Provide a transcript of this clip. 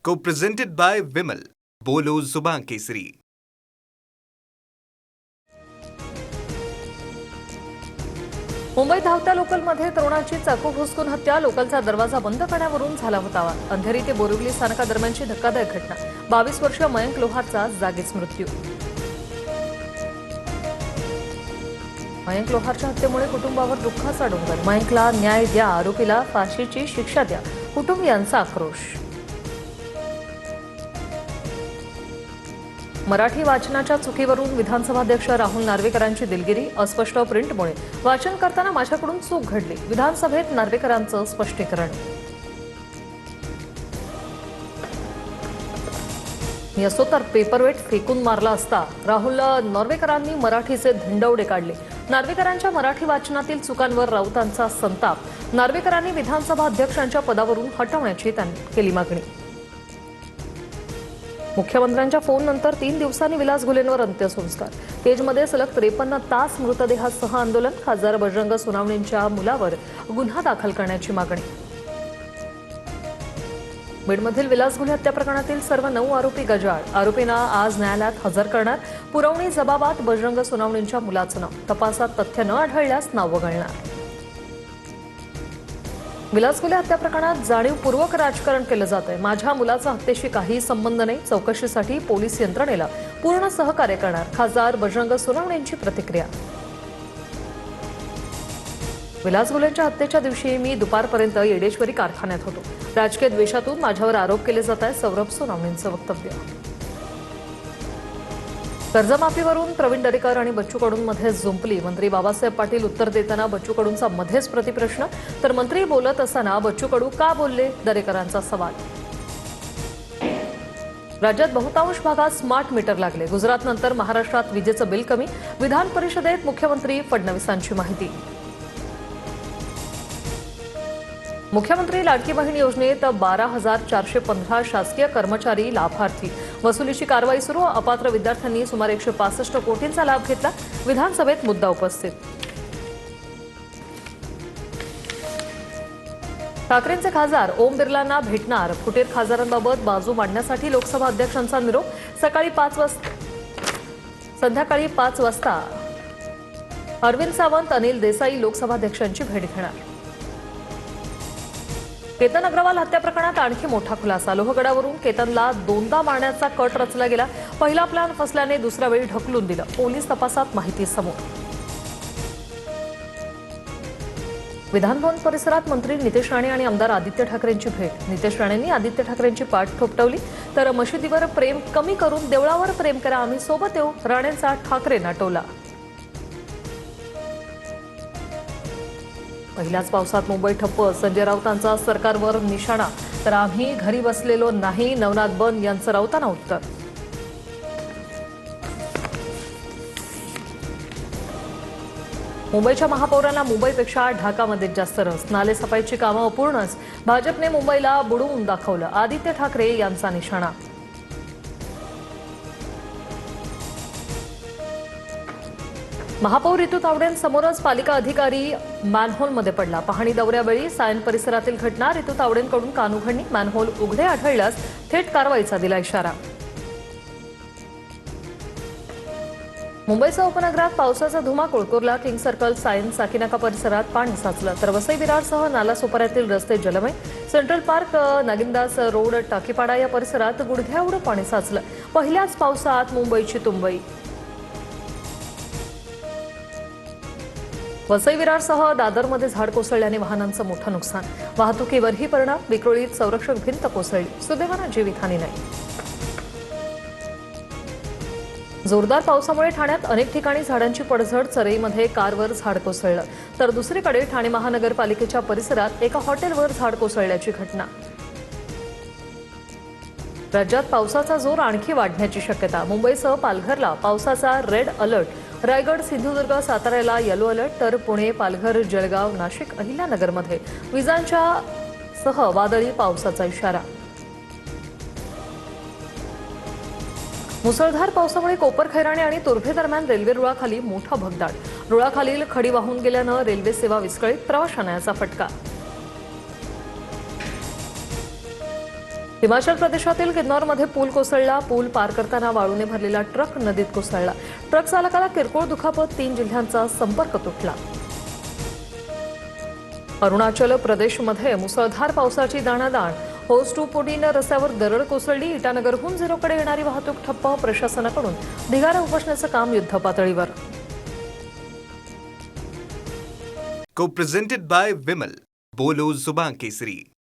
Co-presented by Vimal. बोलो जुबान केसरी. मुंबईत धावत्या लोकलमध्ये तरुणाची चाकू घुसकून हत्या. लोकलचा दरवाजा बंद करण्यावरून झाला होता. अंधेरी ते बोरिवली स्थानकादरम्यानची धक्कादायक घटना. 22 वर्षीय मयंक लोहारचा जागीच मृत्यू. मयंक लोहारच्या हत्येमुळे कुटुंबावर दुःखाचा डोंगर. मयंकला न्याय द्या, आरोपीला फाशीची शिक्षा द्या, कुटुंबियांचा आक्रोश. मराठी वाचनाच्या चुकीवरून विधानसभाध्यक्ष राहुल नार्वेकरांची दिलगिरी. अस्पष्ट प्रिंटमुळे वाचन करताना माझ्याकडून चूक घडली. विधानसभेत नार्वेकरांचं स्पष्टीकरण. मी असतो तर पेपरवेट फेकून मारला असता. राहुल नार्वेकरांनी मराठीचे धिंडवडे काढले. नार्वेकरांच्या मराठी वाचनातील चुकांवर राऊतांचा संताप. नार्वेकरांनी विधानसभा अध्यक्षांच्या पदावरून हटवण्याची त्यांनी केली मागणी. मुख्यमंत्र्यांच्या फोननंतर 3 दिवसांनी विलास घुलेंवर अंत्यसंस्कार. केजमध्ये सलग 53 तास मृतदेहासह आंदोलन. खासदार बजरंग सोनावणेंच्या मुलावर गुन्हा दाखल करण्याची मागणी. बीडमधील विलास घुले हत्या प्रकरणातील सर्व 9 आरोपी गजाआड. आरोपींना आज न्यायालयात हजर करणार. पुरवणी जबाबात बजरंग सोनावणेंच्या मुलाचं नाव. तपासात तथ्य न आढळल्यास नाव वगळणार. विलास घुले हत्या प्रकरणात जाणीवपूर्वक राजकारण केलं जात आहे. माझ्या मुलाचा हत्येशी काही संबंध नाही. चौकशीसाठी पोलीस यंत्रणेला पूर्ण सहकार्य करणार. खासदार बजरंग सोनावणेंची प्रतिक्रिया. विलास घुलेंच्या हत्येच्या दिवशी मी दुपारपर्यंत येडेश्वरी कारखान्यात होतो. राजकीय द्वेषातून माझ्यावर आरोप केले जात आहेत. सौरभ सोनावणेंचं वक्तव्य. कर्जमाफीवरून प्रवीण दरेकर आणि बच्चू कडूंमध्ये जुंपली. मंत्री बाबासाहेब पाटील उत्तर देताना बच्चू कडूंचा मध्येच प्रतिप्रश्न. तर मंत्री बोलत असताना बच्चू कडू का बोलले, दरेकरांचा सवाल. राज्यात बहुतांश भागात स्मार्ट मीटर लागले. गुजरातनंतर महाराष्ट्रात विजेचं बिल कमी. विधान परिषदेत मुख्यमंत्री फडणवीसांची माहिती. मुख्यमंत्री लाडकी बहीण योजनेत 12,415 शासकीय कर्मचारी लाभार्थी. वसुलीची कारवाई सुरू. अपात्र विद्यार्थ्यांनी सुमारे 165 कोटींचा लाभ घेतला. विधानसभेत मुद्दा उपस्थित. ठाकरेंचे खासदार ओम बिर्लांना भेटणार. फुटीर खासदारांबाबत बाजू मांडण्यासाठी लोकसभा अध्यक्षांचा निरोप. संध्याकाळी 5 वाजता अरविंद सावंत, अनिल देसाई लोकसभाध्यक्षांची भेट घेणार. केतन अग्रवाल हत्या प्रकरणात आणखी मोठा खुलासा. लोहगडावरून केतनला 2दा मारण्याचा कट रचला गेला. पहिला प्लॅन फसल्याने दुसऱ्या वेळी ढकलून दिलं. पोलीस तपासात माहिती समोर. विधानभवन परिसरात मंत्री नितेश राणे आणि आमदार आदित्य ठाकरेंची भेट. नितेश राणेंनी आदित्य ठाकरेंची पाठ थोपटवली. तर मशिदीवर प्रेम कमी करून देवळावर प्रेम करा, आम्ही सोबत येऊ, राणेंचा ठाकरेंना टोला. पहिल्याच पावसात मुंबई ठप्प. संजय राऊतांचा सरकारवर निशाणा. तर आम्ही घरी बसलेलो नाही, नवनाथ बन यांचं राऊतांना उत्तर. मुंबईच्या महापौरांना मुंबईपेक्षा ढाकामध्ये जास्त रस. नाले सफाईची कामं अपूर्णच. भाजपने मुंबईला बुडवून दाखवलं. आदित्य ठाकरे यांचा निशाणा. महापौर ऋतू तावडेंसमोरच पालिका अधिकारी मॅनहोलमध्ये पडला. पाहणी दौऱ्यावेळी सायन परिसरातील घटना. ऋतू तावडेंकडून कानउघडणी. मॅनहोल उघडे आढळल्यास थेट कारवाईचा दिला इशारा. मुंबईसह उपनगरात पावसाचा धुमाकूळ. कुर्ला, किंग सर्कल, सायन, साकीनाका परिसरात पाणी साचलं. तर वसई विरारसह नालासोपाऱ्यातील रस्ते जलमय. सेंट्रल पार्क, नागिनदास रोड, टाकीपाडा या परिसरात गुडघ्याएवढं पाणी साचलं. पहिल्याच पावसात मुंबईची तुंबई. वसई विरारसह दादरमध्ये झाड कोसळल्याने वाहनांचं मोठं नुकसान. वाहतुकीवरही परिणाम. विक्रोळीत संरक्षक भिंत कोसळली. सुदैवानं जीवितहानी नाही. जोरदार पावसामुळे ठाण्यात अनेक ठिकाणी झाडांची पडझड. चरईमध्ये कारवर झाड कोसळलं. तर दुसरीकडे ठाणे महानगरपालिकेच्या परिसरात एका हॉटेलवर झाड कोसळल्याची घटना. राज्यात पावसाचा जोर आणखी वाढण्याची शक्यता. मुंबईसह पालघरला पावसाचा रेड अलर्ट. रायगड, सिंधुदुर्ग, साताऱ्याला येलो अलर्ट. तर पुणे, पालघर, जळगाव, नाशिक, अहिल्यानगरमध्ये विजांच्या सह वादळी पावसाचा इशारा. मुसळधार पावसामुळे कोपरखैराणे आणि तुर्भे दरम्यान रेल्वे रुळाखाली मोठा भगदाड. रुळाखालील खडी वाहून गेल्यानं रेल्वे सेवा विस्कळीत. प्रवाशांना याचा फटका. हिमाचल प्रदेशातील किन्नौरमध्ये पूल कोसळला. पूल पार करताना वाळूने भरलेला ट्रक नदीत कोसळला. ट्रक चालकाला किरकोळ दुखापत. 3 जिल्ह्यांचा संपर्क तुटला. अरुणाचल प्रदेशमध्ये मुसळधार पावसाची दाणादाण. होस टू पुटीन रस्त्यावर दरड कोसळली. इटानगरहून झिरोकडे येणारी वाहतूक ठप्प. प्रशासनाकडून ढिगारा उपसण्याचं काम युद्धपातळीवर. Co-presented by Vimal. बोलो जुबान केसरी.